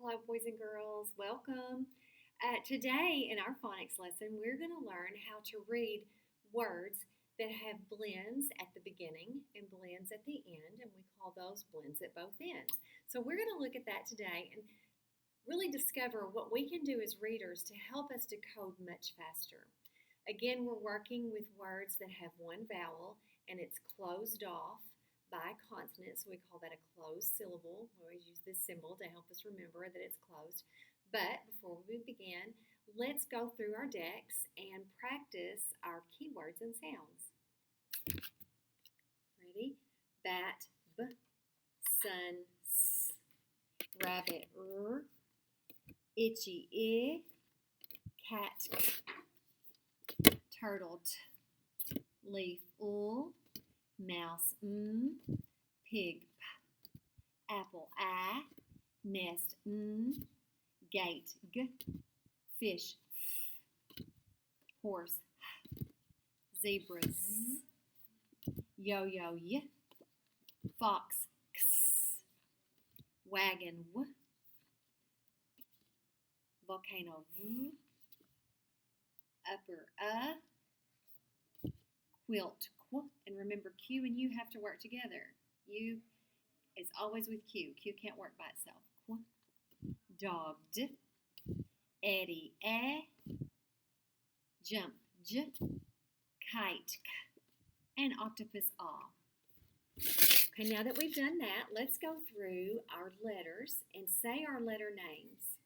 Hello, boys and girls. Welcome. Today, in our phonics lesson, we're going to learn how to read words that have blends at the beginning and blends at the end, and we call those blends at both ends. So, we're going to look at that today and really discover what we can do as readers to help us decode much faster. Again, we're working with words that have one vowel and it's closed off by a consonant, so we call that a closed syllable. We always use this symbol to help us remember that it's closed. But before we begin, let's go through our decks and practice our keywords and sounds. Ready? Bat, b, sun, s, rabbit, r, itchy, I, cat, k, turtle, t, leaf, l, mouse, m, pig, p, apple, I, nest, n, gate, g, fish, f, horse, h, zebra, z, yo-yo, y, fox, x, wagon, w, volcano, v, upper, quilt, qu, and remember Q and U have to work together. U is always with Q. Q can't work by itself. Qu, dog, d, Eddie, jump, j, kite, k, and octopus, ah. Okay, now that we've done that, let's go through our letters and say our letter names.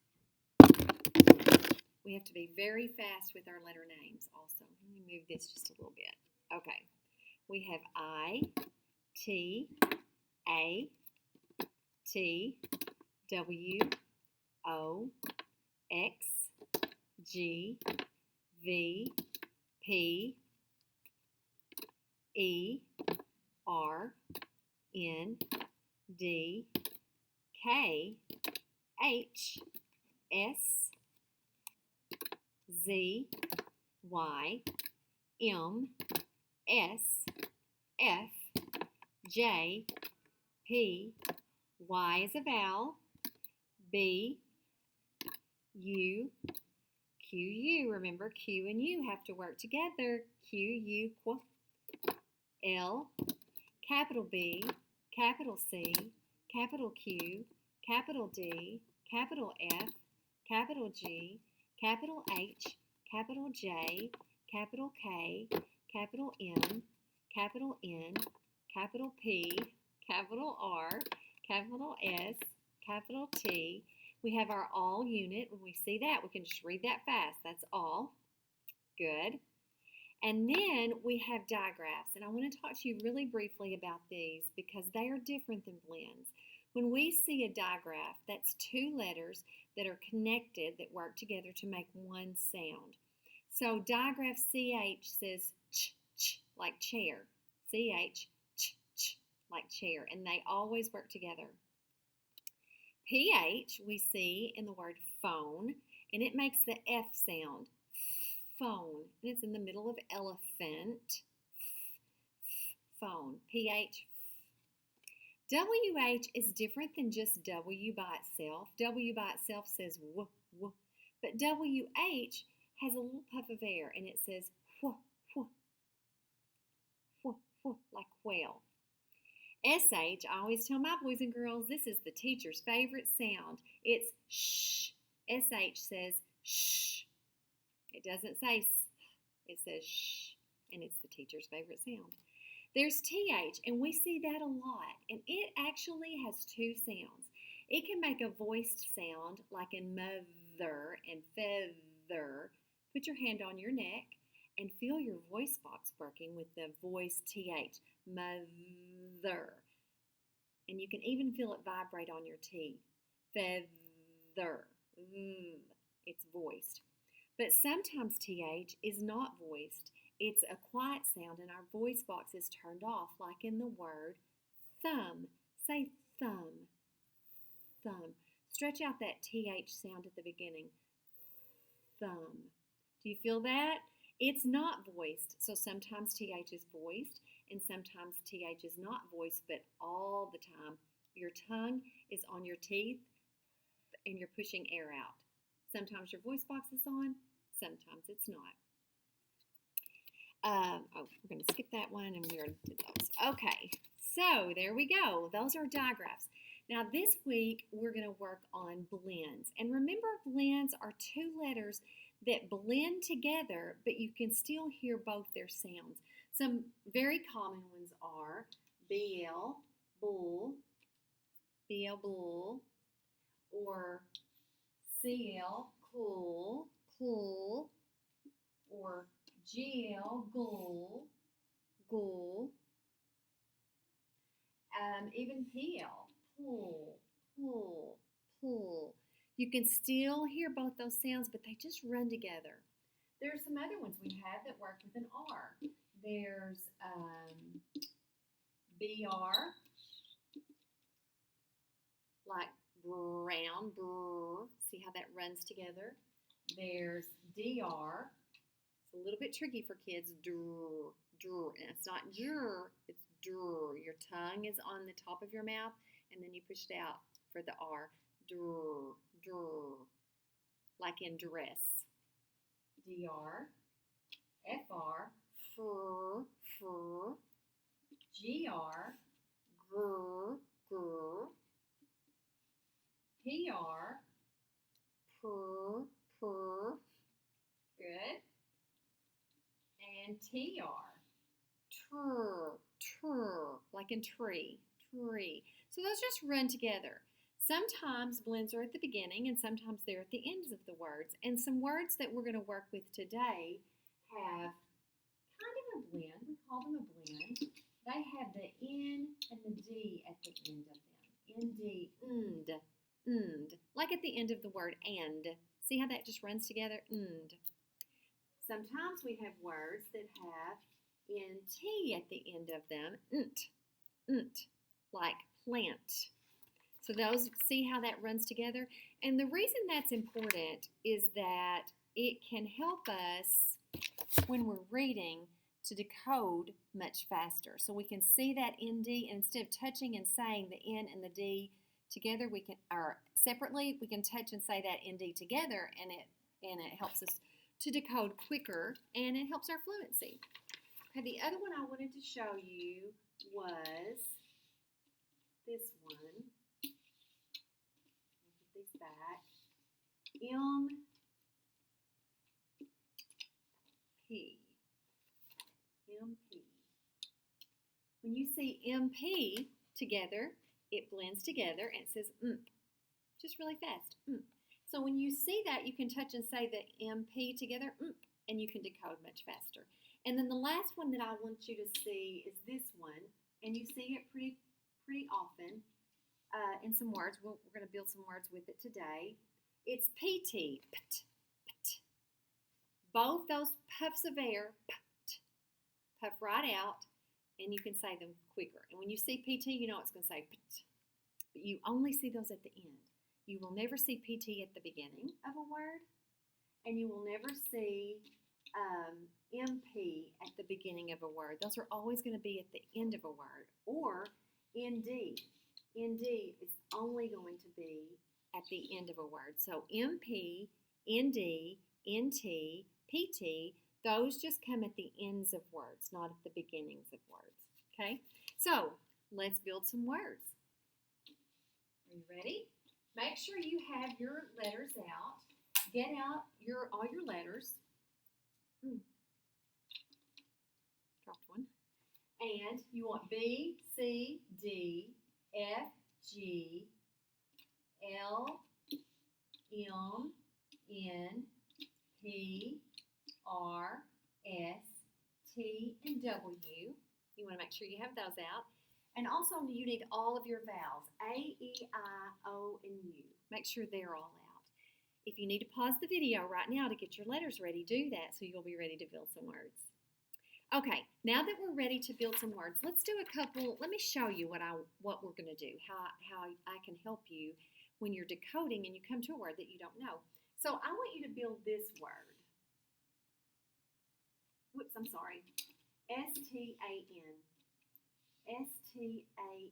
We have to be very fast with our letter names also. Let me move this just a little bit. Okay, we have I, T, A, T, W, O, X, G, V, P, E, R, N, D, K, H, S, Z, Y, M, S, F, J, P, Y is a vowel, B, U, Q, U. Remember, Q and U have to work together. Q, U, Q, L, capital B, capital C, capital Q, capital D, capital F, capital G, capital H, capital J, capital K, capital M, capital N, capital P, capital R, capital S, capital T. We have our all unit. When we see that, we can just read that fast. That's all. Good. And then we have digraphs. And I want to talk to you really briefly about these because they are different than blends. When we see a digraph, that's two letters that are connected that work together to make one sound. So digraph CH says ch, ch, like chair. CH, ch, ch, like chair. And they always work together. PH we see in the word phone, and it makes the F sound. Phone. And it's in the middle of elephant. Phone. PH. WH is different than just W by itself. W by itself says w, w. But WH has a little puff of air, and it says wh, wh, wh, wh, like whale. SH, I always tell my boys and girls, this is the teacher's favorite sound. It's shh. SH says shh. It doesn't say s. It says shh, and it's the teacher's favorite sound. There's TH, and we see that a lot, and it actually has two sounds. It can make a voiced sound, like in mother and feather. Put your hand on your neck and feel your voice box working with the voice TH, mother. And you can even feel it vibrate on your T, feather. It's voiced. But sometimes TH is not voiced. It's a quiet sound and our voice box is turned off, like in the word thumb. Say thumb, thumb. Stretch out that TH sound at the beginning. Thumb. Do you feel that? It's not voiced. So sometimes TH is voiced and sometimes TH is not voiced, but all the time. Your tongue is on your teeth and you're pushing air out. Sometimes your voice box is on, sometimes it's not. We're going to skip that one and we're going to do those. Okay, so there we go. Those are digraphs. Now this week we're going to work on blends. And remember, blends are two letters that blend together, but you can still hear both their sounds. Some very common ones are BL, bull, BL, bull, or CL, cool, cool, or GL, ghoul, ghoul, even PL, pull, pull, pull. You can still hear both those sounds, but they just run together. There are some other ones we have that work with an R. There's BR, like brown, brr. See how that runs together? There's DR. It's a little bit tricky for kids. Drr, drr. And it's not drr, it's drr. Your tongue is on the top of your mouth, and then you push it out for the R. Drr, drr. Like in dress. DR, FR, fur, fur. GR, grr, grr. PR, purr, purr. Good. And TR, trr, trr, like in tree, tree. So those just run together. Sometimes blends are at the beginning and sometimes they're at the ends of the words. And some words that we're going to work with today have kind of a blend. We call them a blend. They have the N and the D at the end of them. ND, and, like at the end of the word and. See how that just runs together? And. Sometimes we have words that have NT at the end of them. Nt, like plant. So those, see how that runs together? And the reason that's important is that it can help us when we're reading to decode much faster. So we can see that ND, and instead of touching and saying the N and the D together, we can, or separately, we can touch and say that ND together, and it helps us to decode quicker, and it helps our fluency. Okay, the other one I wanted to show you was this one. Put these back. MP. MP. When you see MP together, it blends together and it says just really fast. So when you see that, you can touch and say the MP together, and you can decode much faster. And then the last one that I want you to see is this one, and you see it pretty often in some words. We're going to build some words with it today. It's PT, pt, pt. Both those puffs of air, pt, puff right out, and you can say them quicker. And when you see PT, you know it's going to say pt, but you only see those at the end. You will never see PT at the beginning of a word, and you will never see MP at the beginning of a word. Those are always going to be at the end of a word, or ND. ND is only going to be at the end of a word. So MP, ND, NT, PT, those just come at the ends of words, not at the beginnings of words. Okay? So let's build some words. Are you ready? Make sure you have your letters out. Get out all your letters. Dropped one. And you want B, C, D, F, G, L, M, N, P, R, S, T, and W. You want to make sure you have those out. And also you need all of your vowels, A, E, I, O, and U. Make sure they're all out. If you need to pause the video right now to get your letters ready, do that so you'll be ready to build some words. Okay, now that we're ready to build some words, let's do a couple. Let me show you what we're going to do, how I can help you when you're decoding and you come to a word that you don't know. So I want you to build this word. Whoops, I'm sorry. S-T-A-N. S-T-A-N.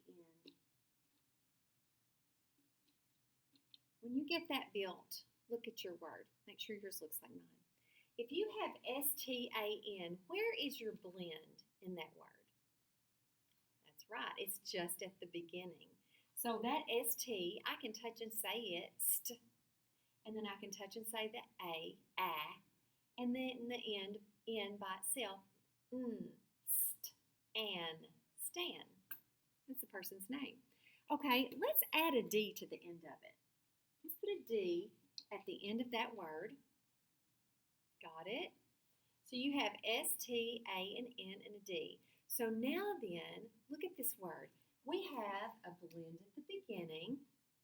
when you get that built, look at your word. Make sure yours looks like mine. If you have STAN, where is your blend in that word? That's right, it's just at the beginning. So that ST, I can touch and say it, st, and then I can touch and say the A, and then in the end, N by itself, st, an, stan. That's the person's name. Okay, let's add a D to the end of it. Let's put a D at the end of that word. Got it? So you have S, T, A, and N, and a D. So now then, look at this word. We have a blend at the beginning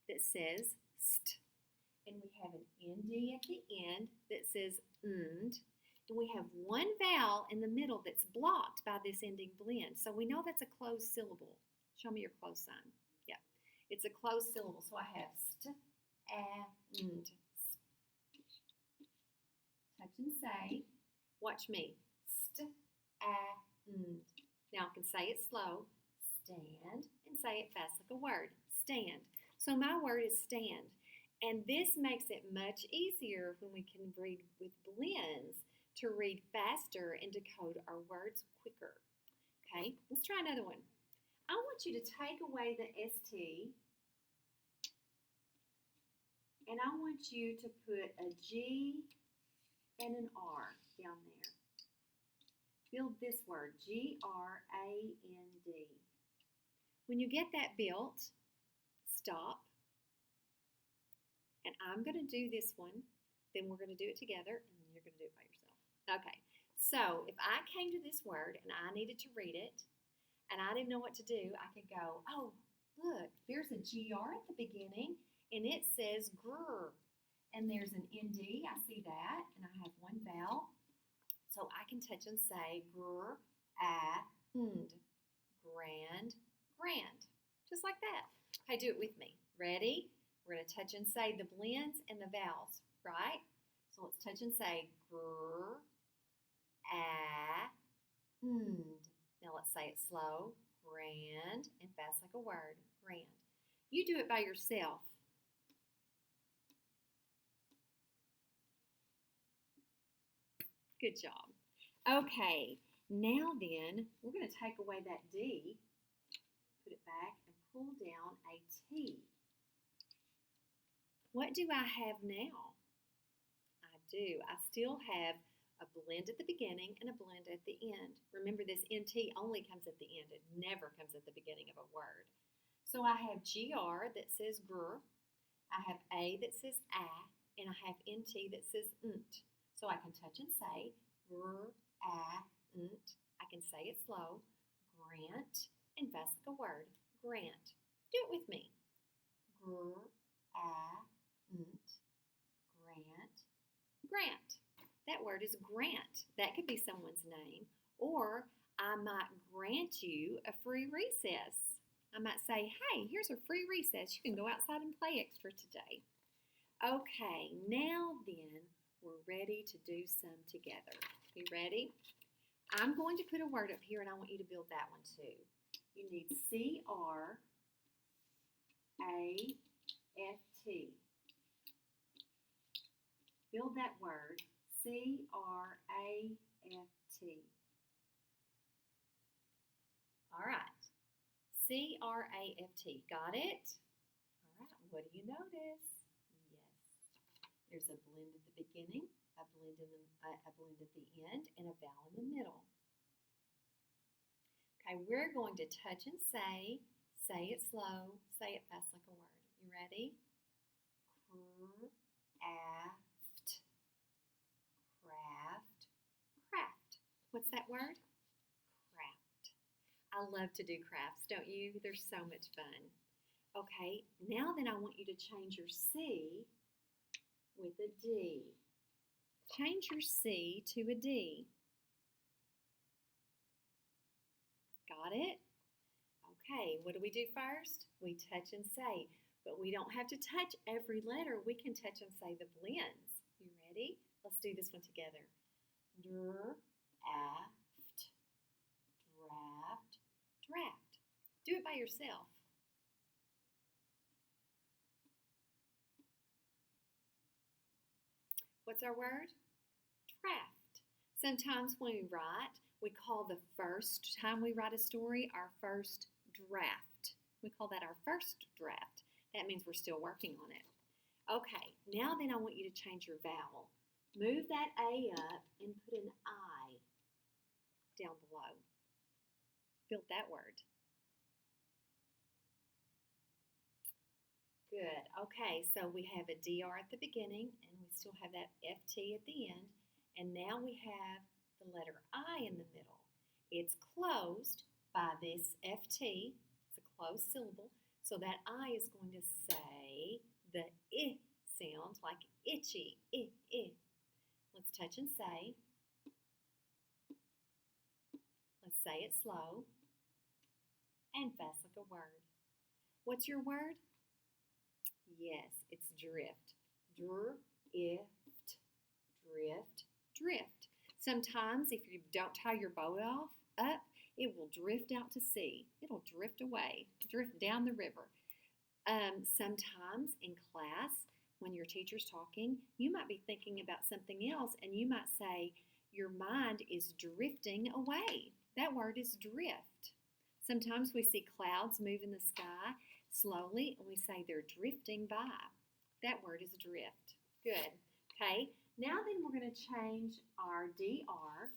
that says st, and we have an ND at the end that says and we have one vowel in the middle that's blocked by this ending blend. So we know that's a closed syllable. Show me your closed sign. Yeah, it's a closed syllable. So I have st, and. Touch and say. Watch me. St, and. Now I can say it slow. Stand, and say it fast like a word. Stand. So my word is stand. And this makes it much easier when we can read with blends to read faster and decode our words quicker. Okay, let's try another one. I want you to take away the ST, and I want you to put a G and an R down there. Build this word, G-R-A-N-D. When you get that built, stop. And I'm going to do this one, then we're going to do it together, and then you're going to do it by yourself. Okay, so if I came to this word and I needed to read it, and I didn't know what to do, I could go, oh, look, there's a GR at the beginning, and it says grr. And there's an ND, I see that, and I have one vowel. So I can touch and say grr, and, grand, grand. Just like that. Okay, do it with me. Ready? We're going to touch and say the blends and the vowels, right? So let's touch and say grr, and. Now let's say it slow, grand, and fast like a word, grand. You do it by yourself. Good job. Okay, now then, we're going to take away that D, put it back, and pull down a T. What do I have now? I do. I still have a blend at the beginning and a blend at the end. Remember, this NT only comes at the end. It never comes at the beginning of a word. So I have GR that says grr. I have A that says and I have NT that says nt. So I can touch and say grr, nt. I can say it slow, grant, and fast like a word, grant. Do it with me. Grr, nt, grant, grant. That word is grant. That could be someone's name. Or I might grant you a free recess. I might say, hey, here's a free recess. You can go outside and play extra today. Okay, now then, we're ready to do some together. You ready? I'm going to put a word up here, and I want you to build that one too. You need C-R-A-F-T. Build that word, C-R-A-F-T. All right, C-R-A-F-T. Got it? All right, what do you notice? Yes, there's a blend at the beginning, a blend at the end, and a vowel in the middle. Okay, we're going to touch and say it slow, say it fast like a word. You ready? Craft, craft, craft. What's that word? Craft. I love to do crafts, don't you? They're so much fun. Okay, now then I want you to change your C with a D. Change your C to a D. Got it? Okay, what do we do first? We touch and say, but we don't have to touch every letter. We can touch and say the blends. You ready? Let's do this one together. Draft, draft, draft. Do it by yourself. What's our word? Draft. Sometimes when we write, we call the first time we write a story our first draft. We call that our first draft. That means we're still working on it. Okay, now then I want you to change your vowel. Move that A up and put an I down below. Build that word. Good. Okay, so we have a DR at the beginning, and we still have that FT at the end. And now we have the letter I in the middle. It's closed by this FT. It's a closed syllable. So that I is going to say the I sound, like itchy, I. Let's touch and say. Let's say it slow and fast like a word. What's your word? Yes, it's drift. Drift, drift, drift. Sometimes if you don't tie your boat up, it will drift out to sea. It'll drift away, drift down the river. Sometimes in class, when your teacher's talking, you might be thinking about something else, and you might say, your mind is drifting away. That word is drift. Sometimes we see clouds move in the sky slowly, and we say they're drifting by. That word is drift. Good. Okay, now then we're going to change our DR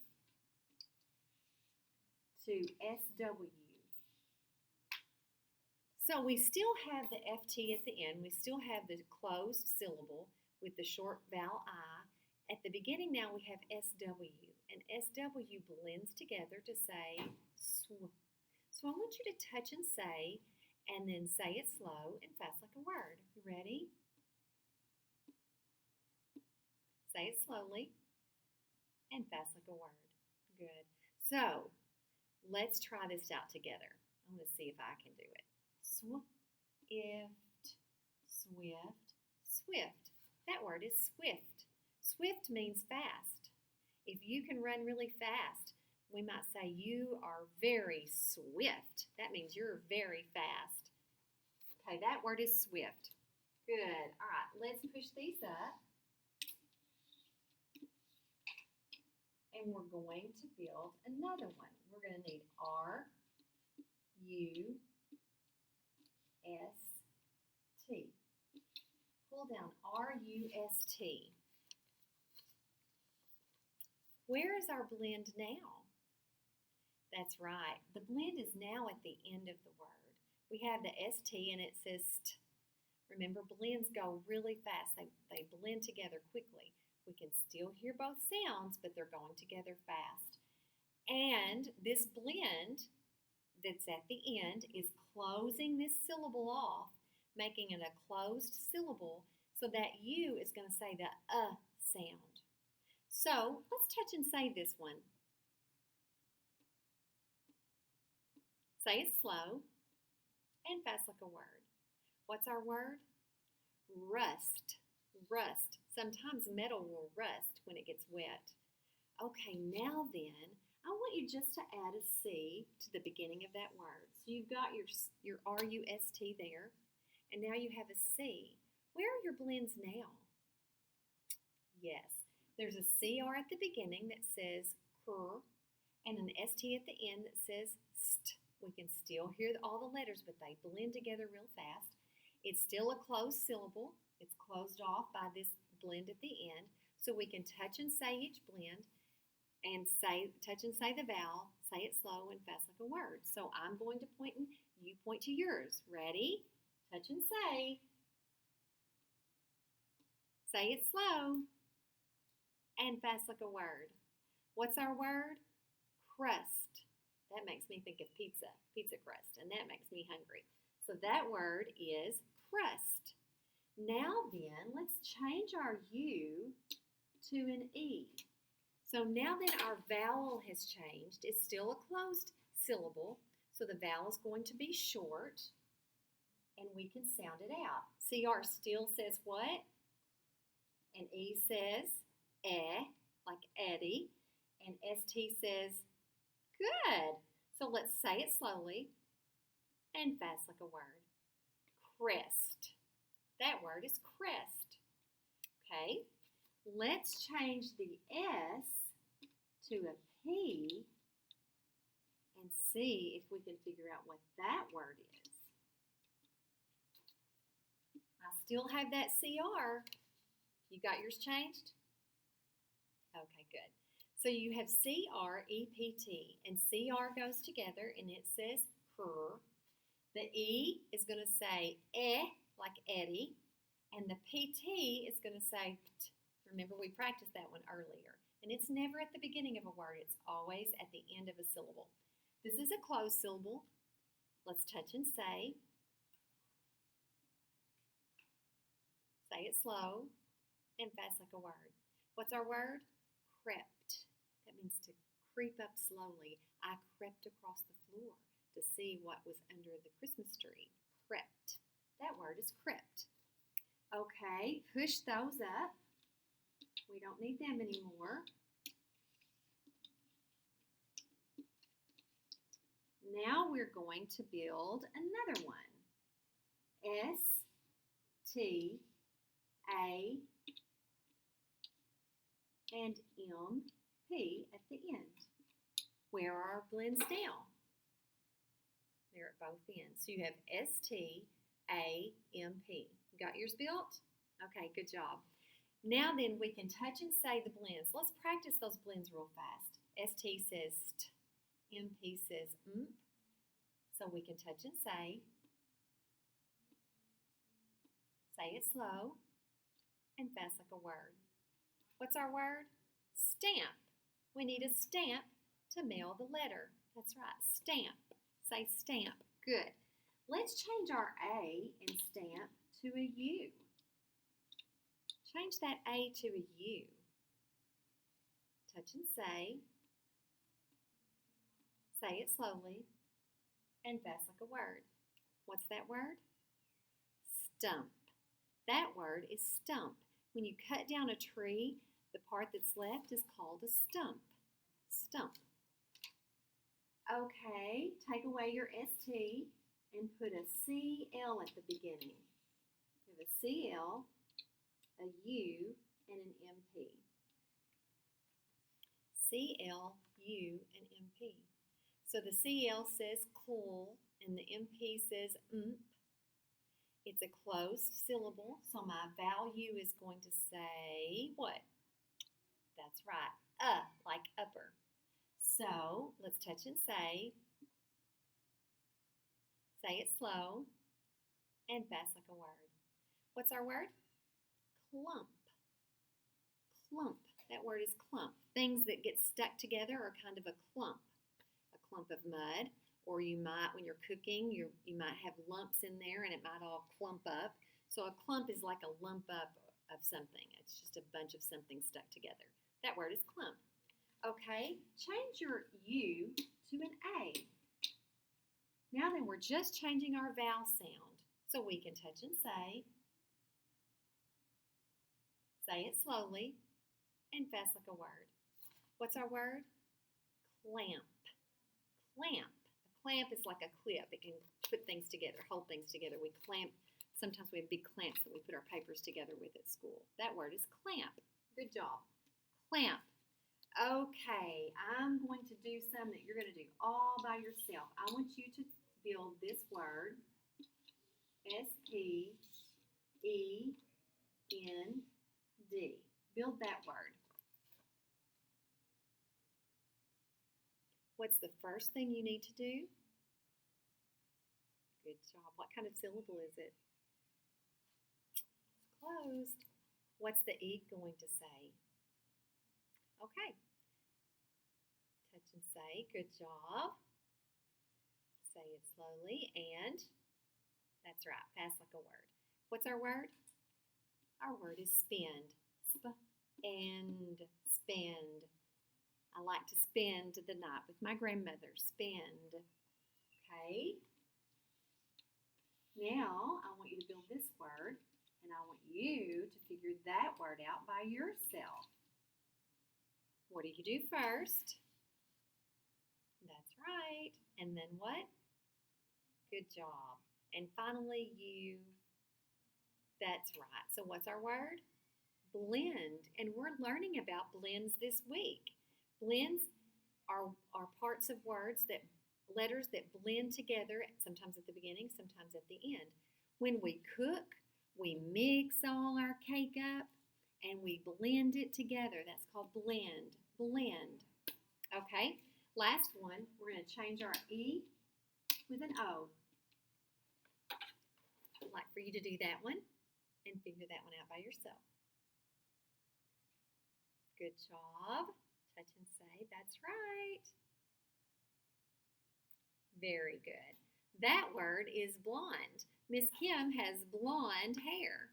to SW. So we still have the FT at the end. We still have the closed syllable with the short vowel I. At the beginning now we have SW, and SW blends together to say sw. So I want you to touch and say, and then say it slow and fast like a word. You ready? Say it slowly and fast like a word. Good. So let's try this out together. I want to see if I can do it. Swift, swift, swift. That word is swift. Swift means fast. If you can run really fast, we might say you are very swift. That means you're very fast. Okay, that word is swift. Good. All right, let's push these up. And we're going to build another one. We're going to need R, U, S, T. Pull down R, U, S, T. Where is our blend now? That's right. The blend is now at the end of the word. We have the ST and it says st. Remember, blends go really fast. They blend together quickly. We can still hear both sounds, but they're going together fast. And this blend that's at the end is closing this syllable off, making it a closed syllable, so that U is going to say the sound. So let's touch and say this one. Say it slow and fast like a word. What's our word? Rust. Rust. Sometimes metal will rust when it gets wet. Okay, now then, I want you just to add a C to the beginning of that word. So you've got your R-U-S-T there, and now you have a C. Where are your blends now? Yes, there's a CR at the beginning that says cr, and an ST at the end that says st. We can still hear all the letters, but they blend together real fast. It's still a closed syllable. It's closed off by this blend at the end, so we can touch and say each blend and touch and say the vowel, say it slow and fast like a word. So I'm going to point and you point to yours. Ready? Touch and say. Say it slow and fast like a word. What's our word? Crust. That makes me think of pizza crust, and that makes me hungry. So that word is crust. Now then, let's change our U to an E. So now that our vowel has changed, it's still a closed syllable, so the vowel is going to be short, and we can sound it out. CR still says what? And E says like Eddie, and ST says good. So let's say it slowly and fast like a word. Crest. That word is crest. Okay, Let's change the S to a P and see if we can figure out what that word is. I still have that CR. You got yours changed? Okay, good. So you have CREPT, and CR goes together and it says cur. The E is going to say like Eddie, and the PT is going to say pt. Remember, we practiced that one earlier. And it's never at the beginning of a word, it's always at the end of a syllable. This is a closed syllable. Let's touch and say. Say it slow and fast like a word. What's our word? Crept. That means to creep up slowly. I crept across the floor to see what was under the Christmas tree. Crept. That word is crept. Okay, push those up. We don't need them anymore. Now we're going to build another one. S, T, A, and M, P at the end. Where are our blends now? They're at both ends. So you have S, T, A, M, P. Got yours built? Okay, good job. Now then we can touch and say the blends. Let's practice those blends real fast. ST says st, MP says mp. So we can touch and say. Say it slow and fast like a word. What's our word? Stamp. We need a stamp to mail the letter. That's right, stamp. Say stamp. Good. Let's change our A in stamp to a U. Change that A to a U. Touch and say. Say it slowly and fast like a word. What's that word? Stump. That word is stump. When you cut down a tree, the part that's left is called a stump. Stump. Okay, take away your ST and put a CL at the beginning. You have a CL, a U, and an MP. CL, U, and MP. So the CL says cool and the MP says mp. It's a closed syllable, so my value is going to say what? That's right, like upper. So let's touch and say. Say it slow and fast like a word. What's our word? Clump. Clump. That word is clump. Things that get stuck together are kind of a clump. A clump of mud, or you might, when you're cooking, you might have lumps in there and it might all clump up. So a clump is like a lump up of something. It's just a bunch of something stuck together. That word is clump. Okay, change your U to an A. Now then, we're just changing our vowel sound. So we can touch and say. Say it slowly and fast like a word. What's our word? Clamp. Clamp. A clamp is like a clip. It can put things together, hold things together. We clamp. Sometimes we have big clamps that we put our papers together with at school. That word is clamp. Good job. Clamp. Okay, I'm going to do some that you're going to do all by yourself. I want you to build this word, S-P-E-N-D. Build that word. What's the first thing you need to do? Good job. What kind of syllable is it? It's closed. What's the E going to say? Okay. Touch and say, good job. Say it slowly, and that's right, fast like a word. What's our word? Our word is spend. Spend. Spend. I like to spend the night with my grandmother. Spend. Okay. Now, I want you to build this word, and I want you to figure that word out by yourself. What do you do first? That's right. And then what? Good job. And finally, you. That's right. So what's our word? blend, and we're learning about blends this week. Blends are parts of words that letters that blend together, sometimes at the beginning, sometimes at the end. When we cook, we mix all our cake up and we blend it together. That's called blend. Blend. Okay, last one, we're going to change our E with an O. I'd like for you to do that one and figure that one out by yourself. Good job. Touch and say, that's right. Very good. That word is blonde. Miss Kim has blonde hair.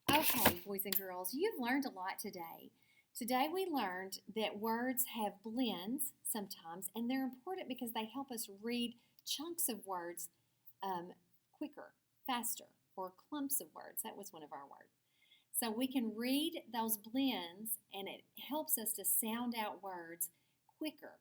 Okay, boys and girls, you've learned a lot today. Today we learned that words have blends sometimes, and they're important because they help us read chunks of words quicker, faster, or clumps of words. That was one of our words. So we can read those blends, and it helps us to sound out words quicker,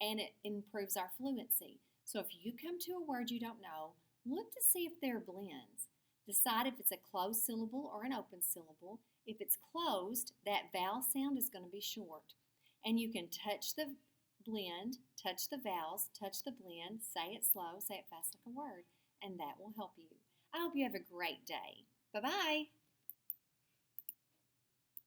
and it improves our fluency. So if you come to a word you don't know, look to see if there are blends. Decide if it's a closed syllable or an open syllable. If it's closed, that vowel sound is going to be short. And you can touch the blend, touch the vowels, touch the blend, say it slow, say it fast like a word, and that will help you. I hope you have a great day. Bye-bye.